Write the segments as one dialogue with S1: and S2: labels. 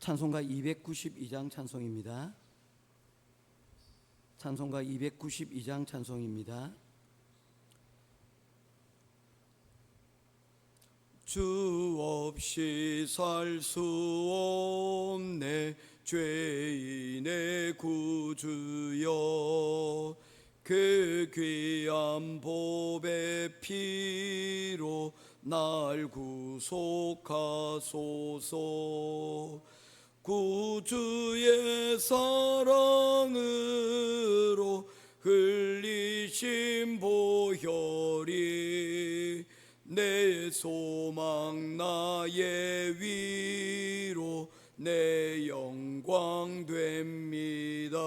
S1: 찬송가 292장 찬송입니다. 찬송가 292장 찬송입니다. 주 없이 살 수 없네 죄인의 구주여, 그 귀한 보배 피로 날 구속하소서. 구주의 사랑으로 흘리신 보혈이 내 소망 나의 위로 내 영광 됩니다.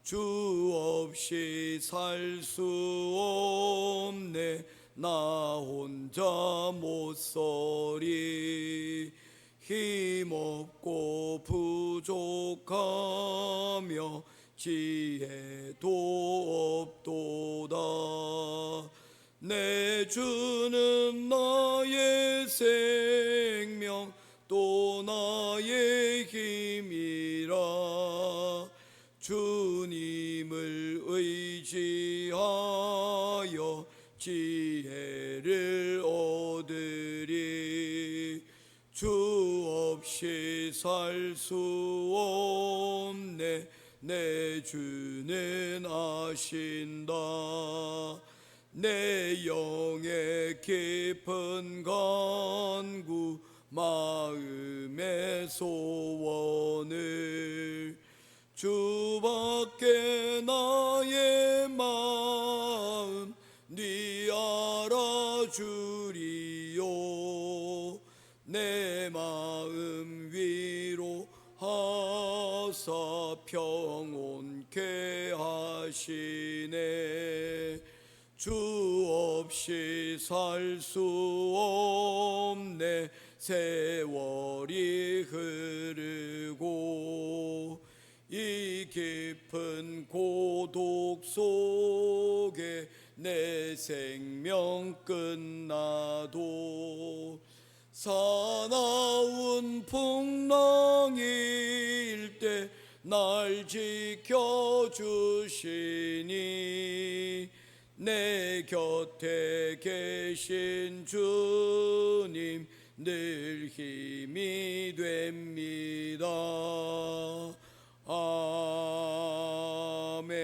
S1: 주 없이 살 수 없네 나 혼자 못 서리. 힘없고 부족하며 지혜도 없도다. 내 주는 나의 생명 또 나의 힘이라. 주님을 의지하여 지혜를 얻으리. 주 없이 살 수 없네 내 주는 아신다. 내 영의 깊은 간구 마음의 소원을 주밖에 나의 마음 네 알아주리요. 내 마음 위로하사 평온케 하시네. 주 없이 살 수 없네 세월이 흐르고 이 깊은 고독 속에 내 생명 끝나도 사나운 풍랑일 때 날 지켜주시니 내 곁에 계신 주님 늘 힘이 됩니다. 아멘.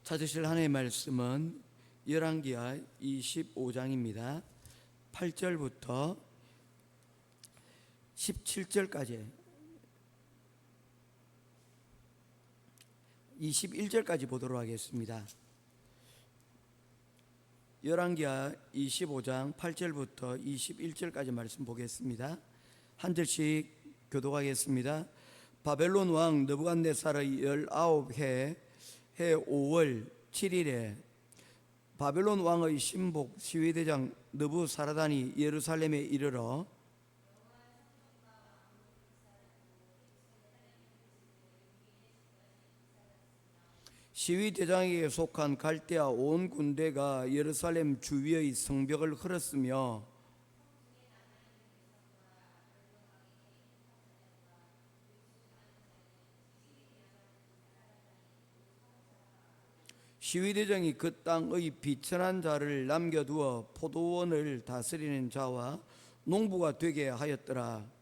S1: 찾으실 하나님의 말씀은 열왕기하 25장입니다. 8절부터 17절까지 21절까지 보도록 하겠습니다. 열왕기하 25장 8절부터 21절까지 말씀 보겠습니다. 한 절씩 교독하겠습니다. 바벨론 왕 느부갓네살의 19해 해 5월 7일에 바벨론 왕의 신복 시위대장 느부사라단이 예루살렘에 이르러 시위대장에게 속한 갈대아 온 군대가 예루살렘 주위의 성벽을 헐었으며 시위대장이 그 땅의 비천한 자를 남겨두어 포도원을 다스리는 자와 농부가 되게 하였더라.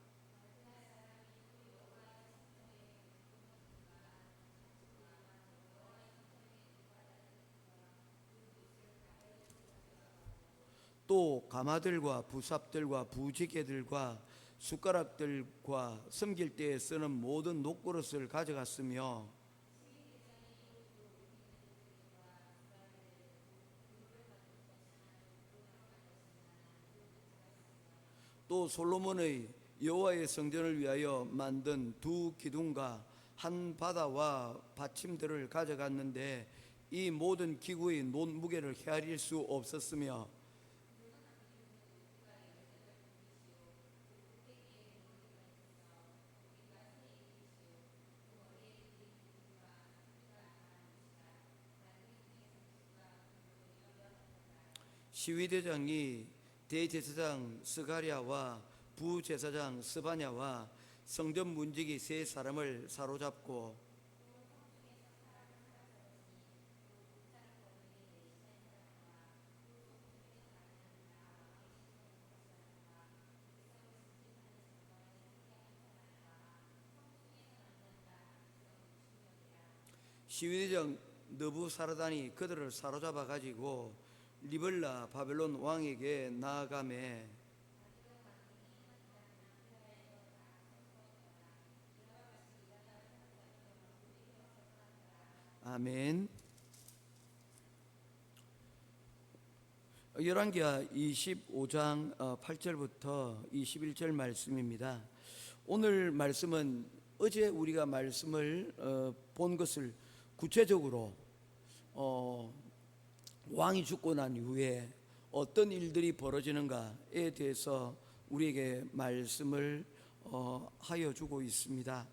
S1: 또 가마들과 부삽들과 부지개들과 숟가락들과 섬길 때에 쓰는 모든 녹그릇을 가져갔으며 또 솔로몬의 여호와의 성전을 위하여 만든 두 기둥과 한 바다와 받침들을 가져갔는데 이 모든 기구의 무게를 헤아릴 수 없었으며 시위대장이 대제사장 스가랴와 부제사장 스바냐와 성전 문지기 세 사람을 사로잡고 시위대장 느부사라단이 그들을 사로잡아 가지고 리블라 바벨론 왕에게 나아가매 아멘. 열왕기하 25장 8절부터 21절 말씀입니다. 오늘 말씀은 어제 우리가 말씀을 본 것을 구체적으로 왕이 죽고 난 이후에 어떤 일들이 벌어지는가에 대해서 우리에게 말씀을 하여 주고 있습니다.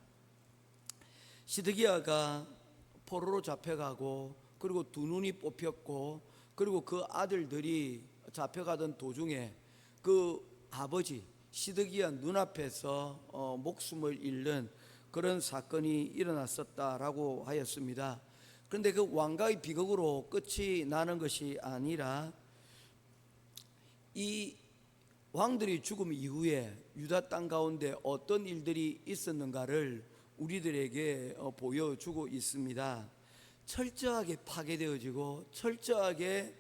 S1: 시드기야가 포로로 잡혀가고 그리고 두 눈이 뽑혔고 그리고 그 아들들이 잡혀가던 도중에 그 아버지 시드기야 눈앞에서 목숨을 잃는 그런 사건이 일어났었다라고 하였습니다. 그런데 그 왕가의 비극으로 끝이 나는 것이 아니라 이 왕들이 죽음 이후에 유다 땅 가운데 어떤 일들이 있었는가를 우리들에게 보여주고 있습니다. 철저하게 파괴되어지고 철저하게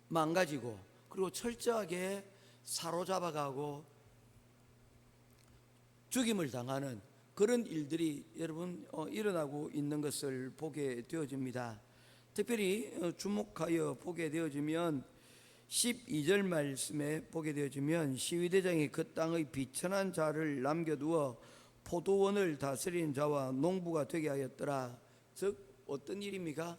S1: 망가지고 그리고 철저하게 사로잡아가고 죽임을 당하는 그런 일들이 여러분 일어나고 있는 것을 보게 되어집니다. 특별히 주목하여 보게 되어지면 12절 말씀에 보게 되어지면 시위대장이 그 땅의 비천한 자를 남겨두어 포도원을 다스리는 자와 농부가 되게 하였더라. 즉 어떤 일입니까?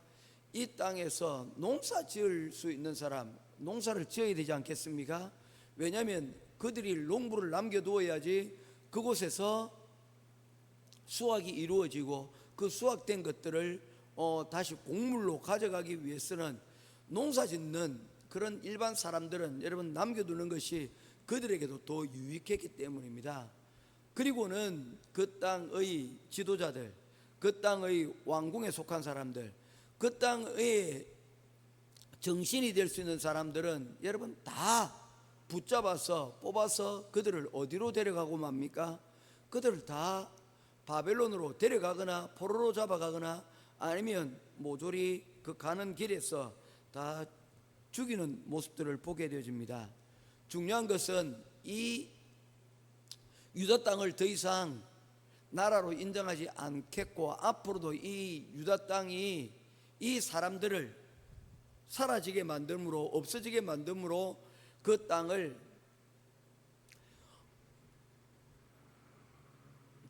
S1: 이 땅에서 농사 지을 수 있는 사람 농사를 지어야 되지 않겠습니까? 왜냐하면 그들이 농부를 남겨두어야지 그곳에서 수확이 이루어지고 그 수확된 것들을 다시 곡물로 가져가기 위해서는 농사 짓는 그런 일반 사람들은 여러분 남겨두는 것이 그들에게도 더 유익했기 때문입니다. 그리고는 그 땅의 지도자들, 그 땅의 왕궁에 속한 사람들, 그 땅의 정신이 될 수 있는 사람들은 여러분 다 붙잡아서 뽑아서 그들을 어디로 데려가고 맙니까? 그들을 다 바벨론으로 데려가거나 포로로 잡아가거나 아니면 모조리 그 가는 길에서 다 죽이는 모습들을 보게 되어집니다. 중요한 것은 이 유다 땅을 더 이상 나라로 인정하지 않겠고 앞으로도 이 유다 땅이 이 사람들을 사라지게 만듦으로 없어지게 만듦으로 그 땅을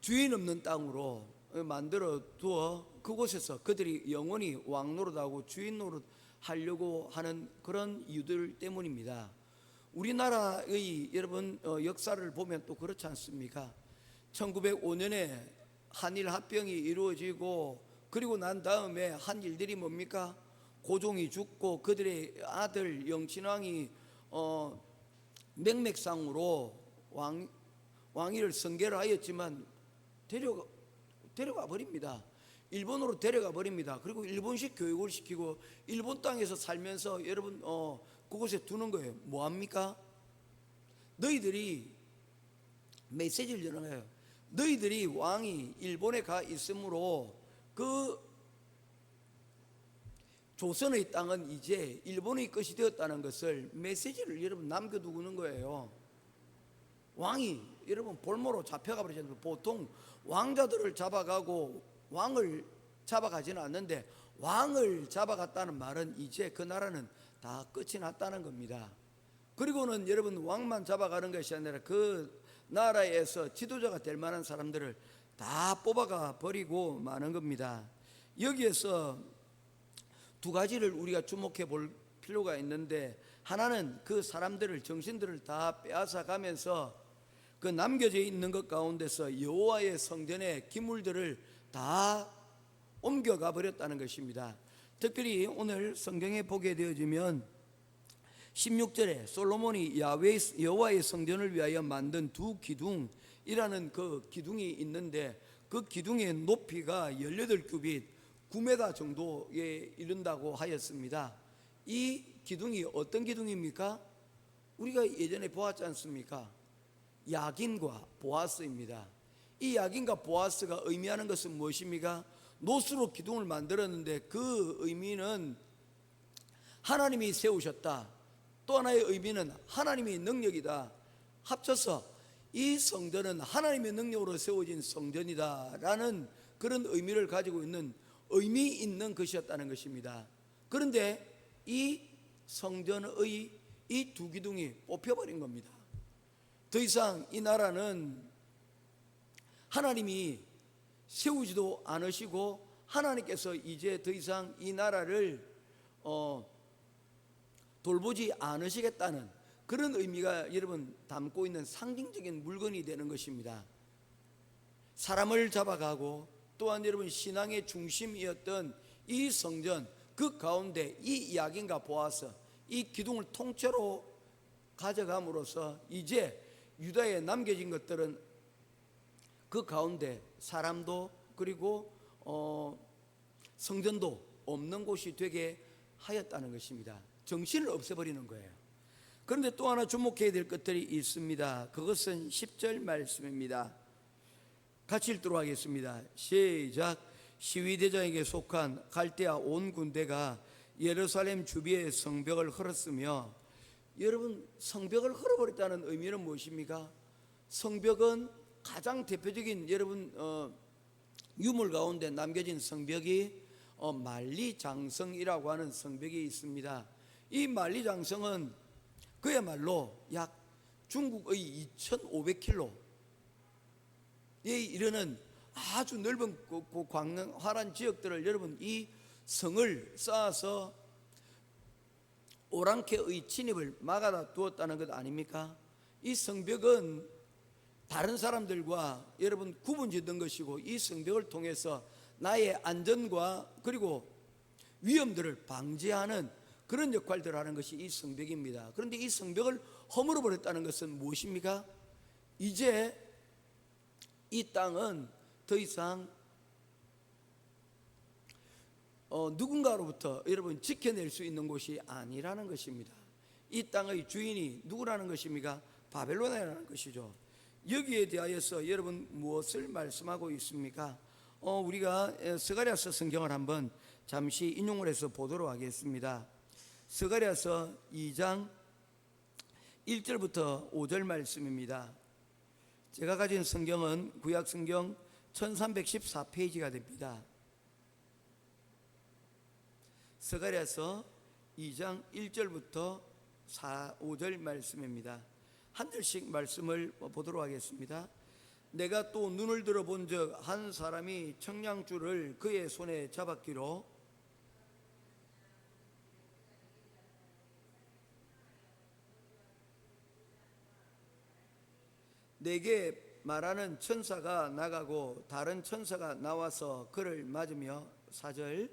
S1: 주인 없는 땅으로 만들어 두어 그곳에서 그들이 영원히 왕 노릇하고 주인 노릇 하려고 하는 그런 이유들 때문입니다. 우리나라의 여러분 역사를 보면 또 그렇지 않습니까? 1905년에 한일 합병이 이루어지고 그리고 난 다음에 한 일들이 뭡니까? 고종이 죽고 그들의 아들 영친왕이 맥맥상으로 왕위를 승계를 하였지만 데려가 버립니다. 일본으로 데려가 버립니다. 그리고 일본식 교육을 시키고 일본 땅에서 살면서 여러분 그곳에 두는 거예요. 뭐합니까? 너희들이 메시지를 전하요. 너희들이 왕이 일본에 가 있으므로 그 조선의 땅은 이제 일본의 것이 되었다는 것을 메시지를 여러분 남겨두는 거예요. 왕이 여러분 볼모로 잡혀가 버리잖아요. 보통 왕자들을 잡아가고 왕을 잡아가지는 않는데 왕을 잡아갔다는 말은 이제 그 나라는 다 끝이 났다는 겁니다. 그리고는 여러분 왕만 잡아가는 것이 아니라 그 나라에서 지도자가 될 만한 사람들을 다 뽑아가 버리고 마는 겁니다. 여기에서 두 가지를 우리가 주목해 볼 필요가 있는데 하나는 그 사람들을 정신들을 다 빼앗아 가면서 그 남겨져 있는 것 가운데서 여호와의 성전의 기물들을 다 옮겨가 버렸다는 것입니다. 특별히 오늘 성경에 보게 되어지면 16절에 솔로몬이 여호와의 성전을 위하여 만든 두 기둥이라는 그 기둥이 있는데, 그 기둥의 높이가 18규빗 9m 정도에 이른다고 하였습니다. 이 기둥이 어떤 기둥입니까? 우리가 예전에 보았지 않습니까? 야긴과 보아스입니다. 이 야긴과 보아스가 의미하는 것은 무엇입니까? 노수로 기둥을 만들었는데 그 의미는 하나님이 세우셨다. 또 하나의 의미는 하나님의 능력이다. 합쳐서 이 성전은 하나님의 능력으로 세워진 성전이다라는 그런 의미를 가지고 있는 의미 있는 것이었다는 것입니다. 그런데 이 성전의 이 두 기둥이 뽑혀버린 겁니다. 더 이상 이 나라는 하나님이 세우지도 않으시고 하나님께서 이제 더 이상 이 나라를 돌보지 않으시겠다는 그런 의미가 여러분 담고 있는 상징적인 물건이 되는 것입니다. 사람을 잡아가고 또한 여러분 신앙의 중심이었던 이 성전, 그 가운데 이 야긴과 보아스, 이 기둥을 통째로 가져감으로써 이제 유다에 남겨진 것들은 그 가운데 사람도 그리고 성전도 없는 곳이 되게 하였다는 것입니다. 정신을 없애버리는 거예요. 그런데 또 하나 주목해야 될 것들이 있습니다. 그것은 10절 말씀입니다. 같이 읽도록 하겠습니다. 시작. 시위대장에게 속한 갈대아 온 군대가 예루살렘 주비의 성벽을 헐었으며, 여러분 성벽을 헐어버렸다는 의미는 무엇입니까? 성벽은 가장 대표적인 여러분 유물 가운데 남겨진 성벽이 만리장성이라고 하는 성벽이 있습니다. 이 만리장성은 그야말로 약 중국의 2,500km에 이르는 아주 넓은 광릉 화란 지역들을 여러분 이 성을 쌓아서 오랑캐의 침입을 막아다 두었다는 것 아닙니까? 이 성벽은 다른 사람들과 여러분 구분짓는 것이고, 이 성벽을 통해서 나의 안전과 그리고 위험들을 방지하는 그런 역할들을 하는 것이 이 성벽입니다. 그런데 이 성벽을 허물어 버렸다는 것은 무엇입니까? 이제 이 땅은 더 이상 누군가로부터 여러분 지켜낼 수 있는 곳이 아니라는 것입니다. 이 땅의 주인이 누구라는 것입니까? 바벨론이라는 것이죠. 여기에 대하여서 여러분 무엇을 말씀하고 있습니까? 우리가 스가랴서 성경을 한번 잠시 인용을 해서 보도록 하겠습니다. 스가랴서 2장 1절부터 5절 말씀입니다. 제가 가진 성경은 구약 성경 1314페이지가 됩니다. 스가랴서 2장 1절부터 5절 말씀입니다. 한 절씩 말씀을 보도록 하겠습니다. 내가 또 눈을 들어본 적 한 사람이 청량줄을 그의 손에 잡았기로 내게 말하는 천사가 나가고 다른 천사가 나와서 그를 맞으며 4절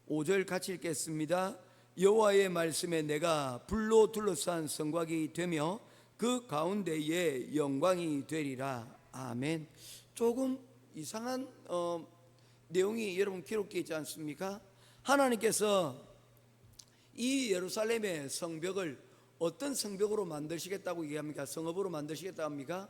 S1: (5절) 같이 읽겠습니다. 여호와의 말씀에 내가 불로 둘러싼 성곽이 되며 그 가운데에 영광이 되리라. 아멘. 조금 이상한 내용이 여러분 기록되어 있지 않습니까? 하나님께서 이 예루살렘의 성벽을 어떤 성벽으로 만드시겠다고 얘기합니까? 성읍으로 만드시겠다고 합니까?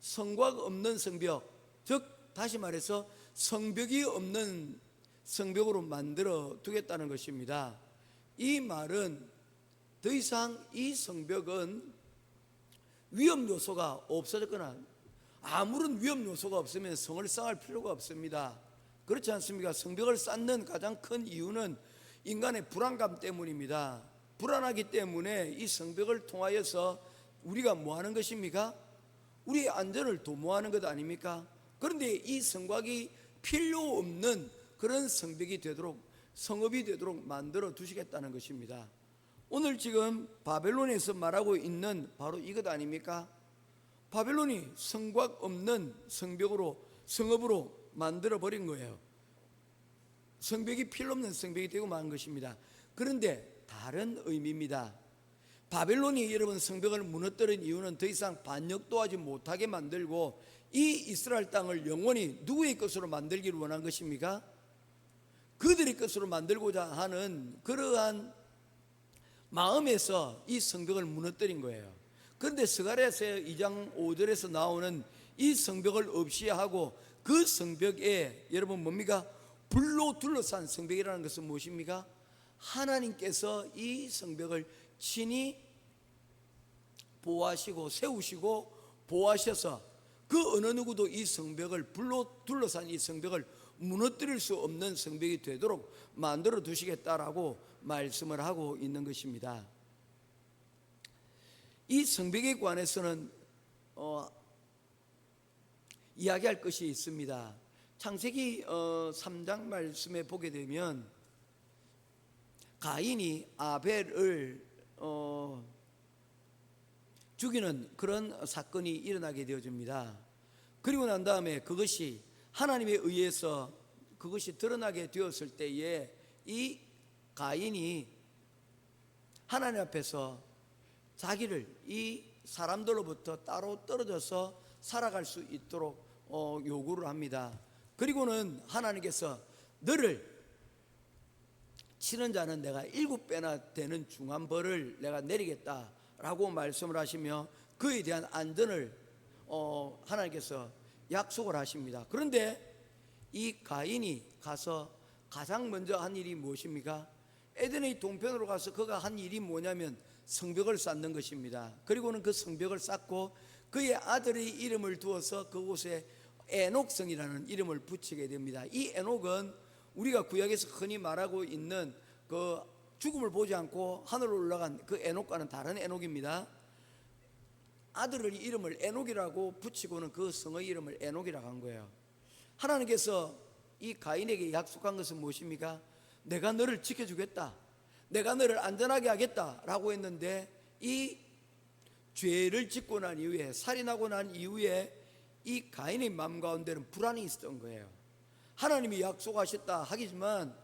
S1: 성곽 없는 성벽, 즉 다시 말해서 성벽이 없는 성벽으로 만들어 두겠다는 것입니다. 이 말은 더 이상 이 성벽은 위험 요소가 없어졌거나 아무런 위험 요소가 없으면 성을 쌓을 필요가 없습니다. 그렇지 않습니까? 성벽을 쌓는 가장 큰 이유는 인간의 불안감 때문입니다. 불안하기 때문에 이 성벽을 통하여서 우리가 뭐 하는 것입니까? 우리의 안전을 도모하는 것 아닙니까? 그런데 이 성곽이 필요 없는 그런 성벽이 되도록, 성읍이 되도록 만들어 두시겠다는 것입니다. 오늘 지금 바벨론에서 말하고 있는 바로 이것 아닙니까? 바벨론이 성곽 없는 성읍으로 만들어 버린 거예요. 성벽이 필요 없는 성벽이 되고 만 것입니다. 그런데 다른 의미입니다. 바벨론이 여러분 성벽을 무너뜨린 이유는 더 이상 반역도 하지 못하게 만들고 이 이스라엘 땅을 영원히 누구의 것으로 만들기를 원한 것입니까? 그들의 것으로 만들고자 하는 그러한 마음에서 이 성벽을 무너뜨린 거예요. 그런데 스가랴서 2장 5절에서 나오는 이 성벽을 없이 하고 그 성벽에 여러분 뭡니까? 불로 둘러싼 성벽이라는 것은 무엇입니까? 하나님께서 이 성벽을 친히 보호하시고 세우시고 보호하셔서 그 어느 누구도 이 성벽을 불로 둘러싼 이 성벽을 무너뜨릴 수 없는 성벽이 되도록 만들어 두시겠다라고 말씀을 하고 있는 것입니다. 이 성벽에 관해서는 이야기할 것이 있습니다. 창세기 3장 말씀에 보게 되면 가인이 아벨을 죽이는 그런 사건이 일어나게 되어집니다. 그리고 난 다음에 그것이 하나님에 의해서 그것이 드러나게 되었을 때에 이 가인이 하나님 앞에서 자기를 이 사람들로부터 따로 떨어져서 살아갈 수 있도록 요구를 합니다. 그리고는 하나님께서 너를 치는 자는 내가 7배나 되는 중한 벌을 내가 내리겠다라고 말씀을 하시며 그에 대한 안전을 하나님께서 약속을 하십니다. 그런데 이 가인이 가서 가장 먼저 한 일이 무엇입니까? 에덴의 동편으로 가서 그가 한 일이 뭐냐면 성벽을 쌓는 것입니다. 그리고는 그 성벽을 쌓고 그의 아들의 이름을 두어서 그곳에 에녹성이라는 이름을 붙이게 됩니다. 이 에녹은 우리가 구약에서 흔히 말하고 있는 그 죽음을 보지 않고 하늘로 올라간 그 에녹과는 다른 에녹입니다. 아들의 이름을 에녹이라고 붙이고는 그 성의 이름을 에녹이라고 한 거예요. 하나님께서 이 가인에게 약속한 것은 무엇입니까? 내가 너를 지켜주겠다, 내가 너를 안전하게 하겠다라고 했는데 이 죄를 짓고 난 이후에, 살인하고 난 이후에 이 가인의 마음 가운데는 불안이 있었던 거예요. 하나님이 약속하셨다 하지만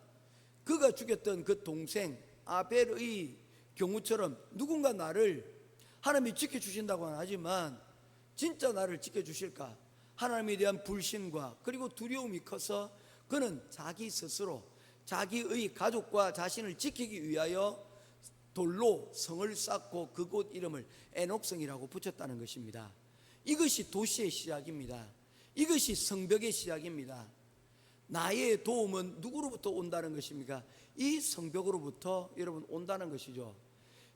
S1: 그가 죽였던 그 동생 아벨의 경우처럼 누군가 나를 하나님이 지켜주신다고는 하지만 진짜 나를 지켜주실까? 하나님에 대한 불신과 그리고 두려움이 커서 그는 자기 스스로 자기의 가족과 자신을 지키기 위하여 돌로 성을 쌓고 그곳 이름을 에녹성이라고 붙였다는 것입니다. 이것이 도시의 시작입니다. 이것이 성벽의 시작입니다. 나의 도움은 누구로부터 온다는 것입니까? 이 성벽으로부터 여러분 온다는 것이죠.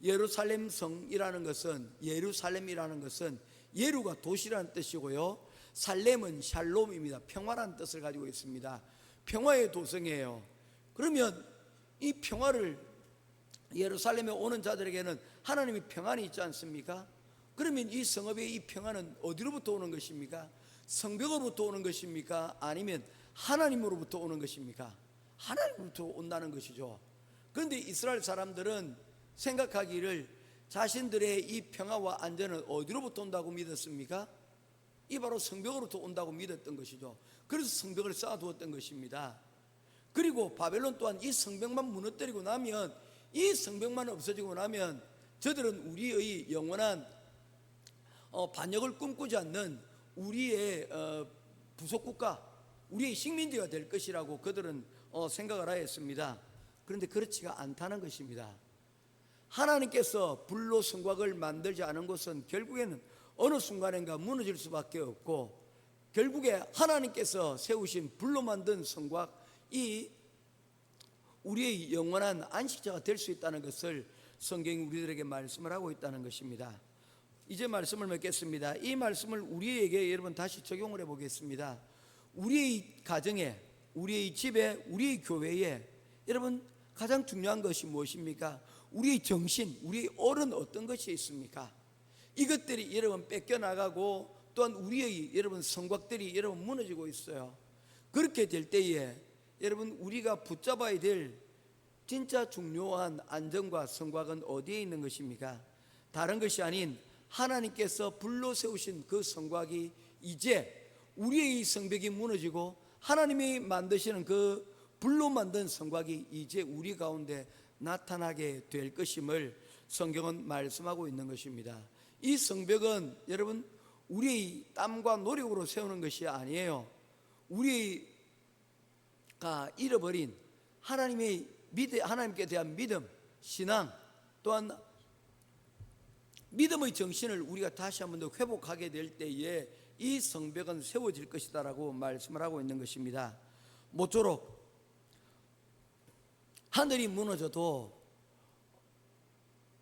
S1: 예루살렘성이라는 것은, 예루살렘이라는 것은 예루가 도시라는 뜻이고요, 살렘은 샬롬입니다. 평화라는 뜻을 가지고 있습니다. 평화의 도성이에요. 그러면 이 평화를 예루살렘에 오는 자들에게는 하나님의 평안이 있지 않습니까? 그러면 이 성읍의 이 평안은 어디로부터 오는 것입니까? 성벽으로부터 오는 것입니까? 아니면 하나님으로부터 오는 것입니까? 하나님으로부터 온다는 것이죠. 그런데 이스라엘 사람들은 생각하기를 자신들의 이 평화와 안전은 어디로부터 온다고 믿었습니까? 이 바로 성벽으로부터 온다고 믿었던 것이죠. 그래서 성벽을 쌓아두었던 것입니다. 그리고 바벨론 또한 이 성벽만 무너뜨리고 나면, 이 성벽만 없어지고 나면 저들은 우리의 영원한 반역을 꿈꾸지 않는 우리의 부속국가, 우리의 식민지가 될 것이라고 그들은 생각을 하였습니다. 그런데 그렇지가 않다는 것입니다. 하나님께서 불로 성곽을 만들지 않은 곳은 결국에는 어느 순간인가 무너질 수밖에 없고, 결국에 하나님께서 세우신 불로 만든 성곽이 우리의 영원한 안식처가 될 수 있다는 것을 성경이 우리들에게 말씀을 하고 있다는 것입니다. 이제 말씀을 맺겠습니다. 이 말씀을 우리에게 여러분 다시 적용을 해보겠습니다. 우리의 가정에, 우리의 집에, 우리의 교회에 여러분 가장 중요한 것이 무엇입니까? 우리의 정신, 우리의 얼은 어떤 것이 있습니까? 이것들이 여러분 뺏겨나가고 또한 우리의 여러분 성곽들이 여러분 무너지고 있어요. 그렇게 될 때에 여러분 우리가 붙잡아야 될 진짜 중요한 안전과 성곽은 어디에 있는 것입니까? 다른 것이 아닌 하나님께서 불러 세우신 그 성곽이 이제 우리의 성벽이 무너지고 하나님이 만드시는 그 불로 만든 성곽이 이제 우리 가운데 나타나게 될 것임을 성경은 말씀하고 있는 것입니다. 이 성벽은 여러분 우리의 땀과 노력으로 세우는 것이 아니에요. 우리가 잃어버린 하나님께 대한 믿음, 신앙, 또한 믿음의 정신을 우리가 다시 한번 더 회복하게 될 때에 이 성벽은 세워질 것이다라고 말씀을 하고 있는 것입니다. 모쪼록 하늘이 무너져도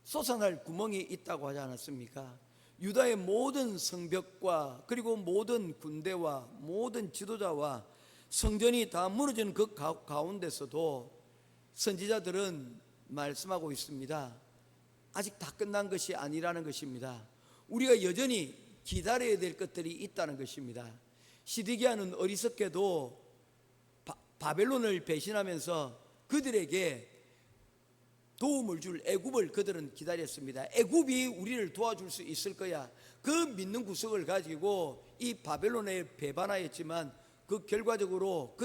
S1: 솟아날 구멍이 있다고 하지 않았습니까? 유다의 모든 성벽과 그리고 모든 군대와 모든 지도자와 성전이 다 무너지는 그 가운데서도 선지자들은 말씀하고 있습니다. 아직 다 끝난 것이 아니라는 것입니다. 우리가 여전히 기다려야 될 것들이 있다는 것입니다. 시드기야는 어리석게도 바벨론을 배신하면서 그들에게 도움을 줄 애굽을 그들은 기다렸습니다. 애굽이 우리를 도와줄 수 있을 거야, 그 믿는 구석을 가지고 이 바벨론에 배반하였지만 그 결과적으로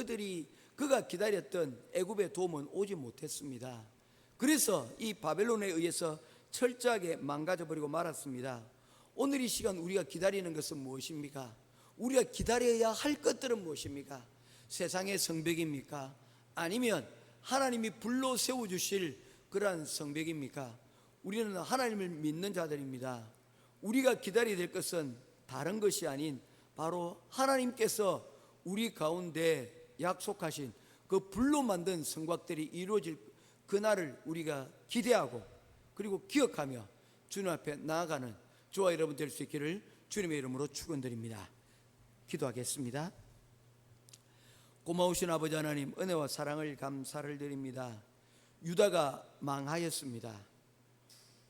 S1: 그가 기다렸던 애굽의 도움은 오지 못했습니다. 그래서 이 바벨론에 의해서 철저하게 망가져버리고 말았습니다. 오늘 이 시간 우리가 기다리는 것은 무엇입니까? 우리가 기다려야 할 것들은 무엇입니까? 세상의 성벽입니까? 아니면 하나님이 불러 세워주실 그러한 성벽입니까? 우리는 하나님을 믿는 자들입니다. 우리가 기다려야 될 것은 다른 것이 아닌 바로 하나님께서 우리 가운데 약속하신 그 불로 만든 성곽들이 이루어질 그날을 우리가 기대하고 그리고 기억하며 주님 앞에 나아가는 저와 여러분 될 수 있기를 주님의 이름으로 축원드립니다. 기도하겠습니다. 고마우신 아버지 하나님, 은혜와 사랑을 감사를 드립니다. 유다가 망하였습니다.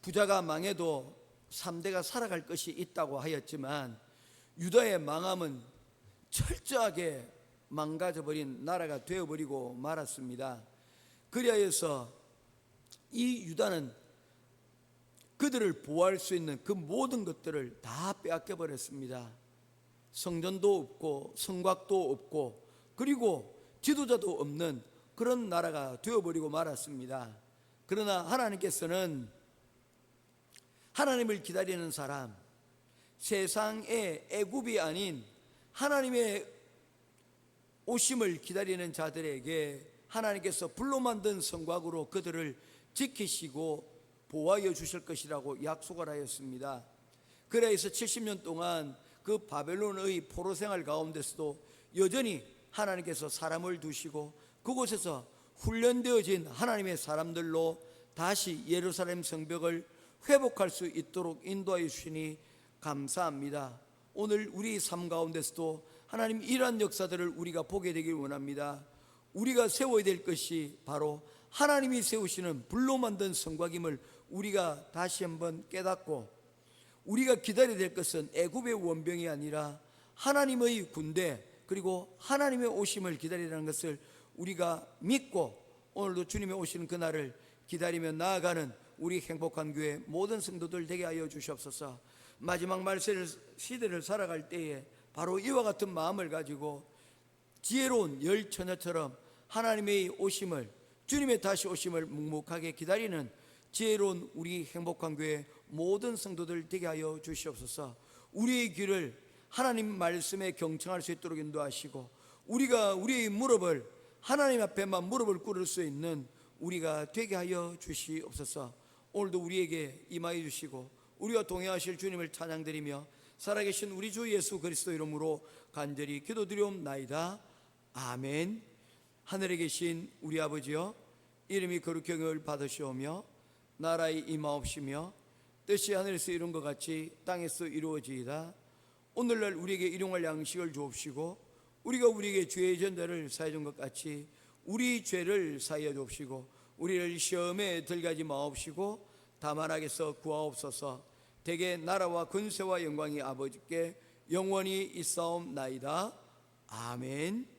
S1: 부자가 망해도 3대가 살아갈 것이 있다고 하였지만 유다의 망함은 철저하게 망가져버린 나라가 되어버리고 말았습니다. 그리하여서 이 유다는 그들을 보호할 수 있는 그 모든 것들을 다 빼앗겨버렸습니다. 성전도 없고 성곽도 없고 그리고 지도자도 없는 그런 나라가 되어버리고 말았습니다. 그러나 하나님께서는 하나님을 기다리는 사람, 세상의 애굽이 아닌 하나님의 오심을 기다리는 자들에게 하나님께서 불로 만든 성곽으로 그들을 지키시고 보호하여 주실 것이라고 약속을 하였습니다. 그래서 70년 동안 그 바벨론의 포로 생활 가운데서도 여전히 하나님께서 사람을 두시고 그곳에서 훈련되어진 하나님의 사람들로 다시 예루살렘 성벽을 회복할 수 있도록 인도하여 주시니 감사합니다. 오늘 우리 삶 가운데서도 하나님 이러한 역사들을 우리가 보게 되길 원합니다. 우리가 세워야 될 것이 바로 하나님이 세우시는 불로 만든 성곽임을 우리가 다시 한번 깨닫고, 우리가 기다려야 될 것은 애굽의 원병이 아니라 하나님의 군대 그리고 하나님의 오심을 기다리라는 것을 우리가 믿고 오늘도 주님의 오시는 그날을 기다리며 나아가는 우리 행복한 교회 모든 성도들 되게 하여 주시옵소서. 마지막 말세 시대를 살아갈 때에 바로 이와 같은 마음을 가지고 지혜로운 열처녀처럼 하나님의 오심을, 주님의 다시 오심을 묵묵하게 기다리는 지혜로운 우리 행복한 교회 모든 성도들 되게 하여 주시옵소서. 우리의 귀를 하나님 말씀에 경청할 수 있도록 인도하시고 우리가 우리의 무릎을 하나님 앞에만 무릎을 꿇을 수 있는 우리가 되게 하여 주시옵소서. 오늘도 우리에게 임하여 주시고 우리와 동행하실 주님을 찬양드리며 살아계신 우리 주 예수 그리스도 이름으로 간절히 기도드리옵나이다. 아멘. 하늘에 계신 우리 아버지여, 이름이 거룩히 여김을 받으시오며 나라의 임하옵시며 뜻이 하늘에서 이룬 것 같이 땅에서 이루어지이다. 오늘날 우리에게 일용할 양식을 주옵시고 우리가 우리에게 죄의 전대를 사해 준 것 같이 우리 죄를 사하여 주옵시고 우리를 시험에 들게 마옵시고 다만 악에서 구하옵소서. 대개 나라와 권세와 영광이 아버지께 영원히 있사옵나이다. 아멘.